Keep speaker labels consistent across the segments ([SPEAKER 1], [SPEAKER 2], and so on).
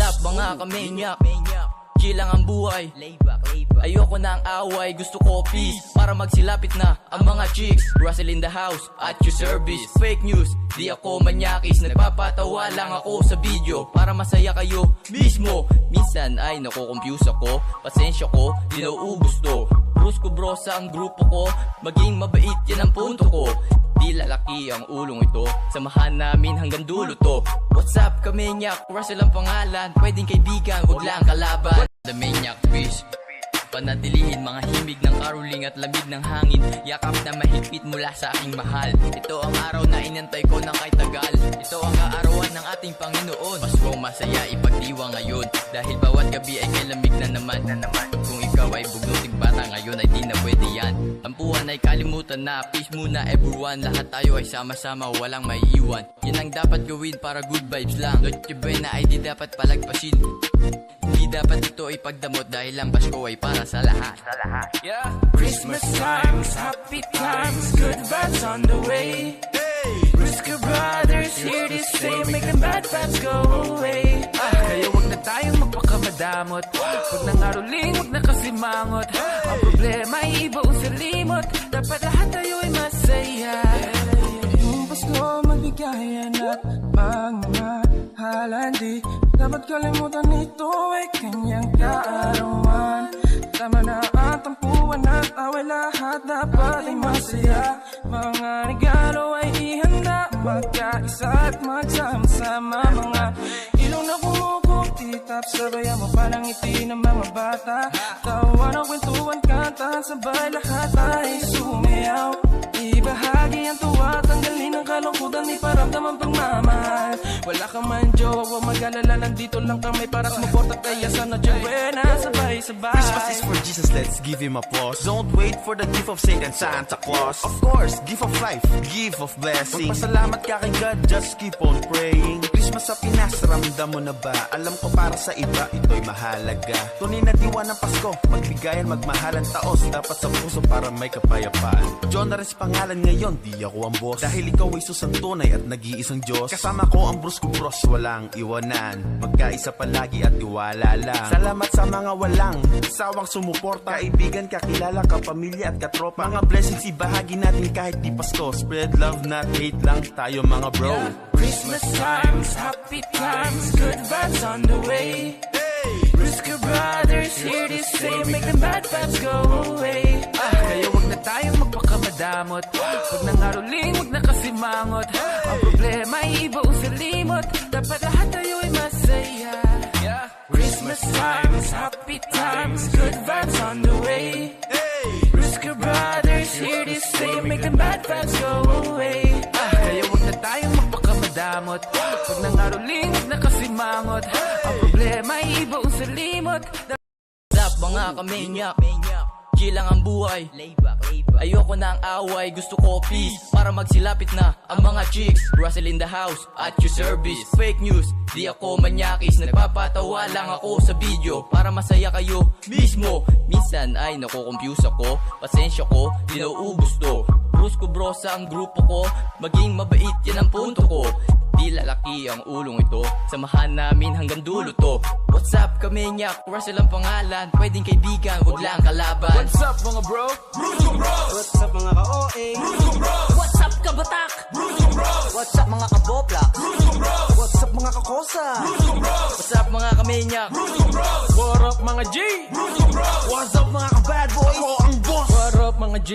[SPEAKER 1] What's up mga kamanyak? Chill lang ang buhay, ayoko na ang away, gusto ko peace. Para magsilapit na ang mga chicks. Russell in the house, at your service. Fake news, di ako manyakis. Nagpapatawa lang ako sa video para masaya kayo mismo. Minsan ay nakukompuse ako, pasensya ko, di nauubos to. Bruce ko bro sa ang grupo ko, maging mabait yan ang punto ko. Di lalaki ang ulong ito, samahan namin hanggang dulo to. What's up kamanyak? Russell ang pangalan, pwedeng kaibigan, wag lang kalaban. The Maniac Fish, panatilihin mga himig ng karuling at lamig ng hangin. Yakap na mahigpit mula sa aking mahal. Ito ang araw na inantay ko ng kay tagal. Ito ang kaarawan ng ating Panginoon. Paskong masaya ipagdiwa ngayon, dahil bawat gabi ay kay lamig na naman. Kung ikaw ay bugnuting bata ngayon ay di na pwede yan. Tampuhan ay kalimutan na, peace muna everyone. Lahat tayo ay sama-sama, walang maiiwan. Yan ang dapat gawin para good vibes lang. Noche buena ay di dapat palagpasin. Hindi dapat ito ipagdamot dahil ang Pasko ay para sa lahat.
[SPEAKER 2] Yeah. Christmas times, happy times, good vibes on the way. Brisker brothers here to stay, make the bad vibes go away. Kaya wag na tayong magpakamadamot, wag na ngaruling, wag na kasimangot. Ang problema ay iba o sa limot, dapat lahat tayo ay masaya.
[SPEAKER 3] Yung Pasko magbigayan at magmahalan, di dapat kalimutan ito ay kanyang kaarawan. Tama na ang tampuan at away, lahat dapat ay masaya. Mga regalo ay ihanda, magkaisa at magsama-sama. Mga ilong na kumukutitap, sabayan mo pa ng ngiti ng mga bata. Tawa ng kwentuhan, kanta, sabay lahat ay sumayaw. Ibahagi ang tuwa, tanggalin ang kalungkutan, iparamdam ang pagmamahal. Wala ka man jowa, huwag mag-alala, nandito lang kami para sumuporta. Kaya sa Noche Buena, sabay-sabay.
[SPEAKER 4] Christmas is for Jesus, let's give him applause. Don't wait for the gift of Satan, Santa Claus. Of course, gift of life, gift of blessing. Magpasalamat ka kay God, just keep on praying. Christmas sa Pinas, ramdam mo na ba? Alam ko para sa iba, ito'y mahalaga. Tunay na diwa ng Pasko, magbigayan, magmahalan, taos. Dapat sa puso para may kapayapaan. John Nares pangalan ngayon, di ako ang boss. Dahil ikaw ay susantunay at nag-iisang Diyos. Kasama ko ang Bruce ko bros, walang iwanan. Magkaisa palagi at iwala lang. Salamat sa mga walang sawang sumuporta. Kaibigan, kakilala, kapamilya at katropa. Mga blessings ibahagi natin kahit di Pasko. Spread love, not hate lang tayo mga bro.
[SPEAKER 2] Christmas times, happy times, good vibes on the way. Brisker brothers here to stay, make the bad vibes go away. Kaya wag na tayong magpakamadamot, wag na ngaruling, wag na kasimangot. Ang problema ay iba o sa limot, dapat lahat tayo ay masaya. Christmas times, happy times, good vibes on the way. Brisker brothers here to stay, make the bad vibes go away. Kaya wag na tayong magpakamadamot, wag na ngaruling, wag na kasimangot. Ang problema ay iba o sa limot.
[SPEAKER 1] What's up mga kamanyak? Chill lang ang buhay, ayoko na ang away, gusto ko peace. Para magsilapit na ang mga chicks. Russell in the house, at your service. Fake news, di ako manyakis. Nagpapatawa lang ako sa video para masaya kayo mismo. Minsan ay nakukompuse ako, pasensya ko, di nauubos to. Bruce ko bro sa ang grupo ko, maging mabait yan ang punto ko. Di lalaki ang ulong ito, samahan namin hanggang dulo to. What's up kamanyak? Russell ang pangalan, pwedeng kaibigan, wag lang kalaban.
[SPEAKER 2] What's up mga bro? Bruce Bros!
[SPEAKER 5] What's up mga ka-OA?
[SPEAKER 2] Bruce Bros!
[SPEAKER 1] What's up kabatak?
[SPEAKER 2] Bruce Bros!
[SPEAKER 5] What's up mga kabopla?
[SPEAKER 2] Bruce Bros!
[SPEAKER 5] What's up mga kakosa?
[SPEAKER 2] Bruce Bros!
[SPEAKER 1] What's up mga kamanyak?
[SPEAKER 2] Bruce Bros!
[SPEAKER 3] What up mga G?
[SPEAKER 2] Bruce Bros!
[SPEAKER 5] What's up mga ka-bad boys?
[SPEAKER 2] Ako ang boss!
[SPEAKER 3] What up mga G?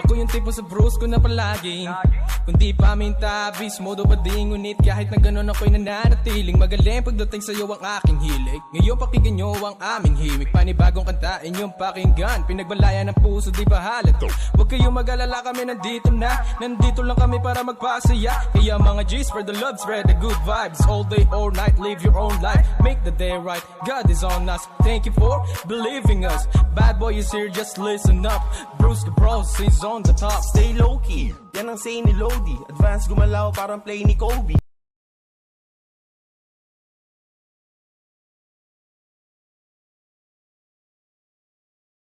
[SPEAKER 3] Ako yung tipo sa Bruce ko na palaging kundi pa mintabis, modo ba di ngunit kahit na ganon ako'y nananatiling magaling pagdating sa'yo ang aking hilig. Ngayon pakinggan nyo ang aming himig, panibagong kanta inyong pakinggan. Pinagbalayan ng puso di bahala to. Huwag kayong mag-alala, kami nandito na. Nandito lang kami para magpasaya. Kaya mga G's, spread the love, spread the good vibes. All day, all night, live your own life. Make the day right, God is on us. Thank you for believing us. Bad boy is here, just listen up. Bruce the Bros is on the top.
[SPEAKER 4] Stay low-key, yan ang say ni Lodi. Advance gumalaw parang play ni Kobe.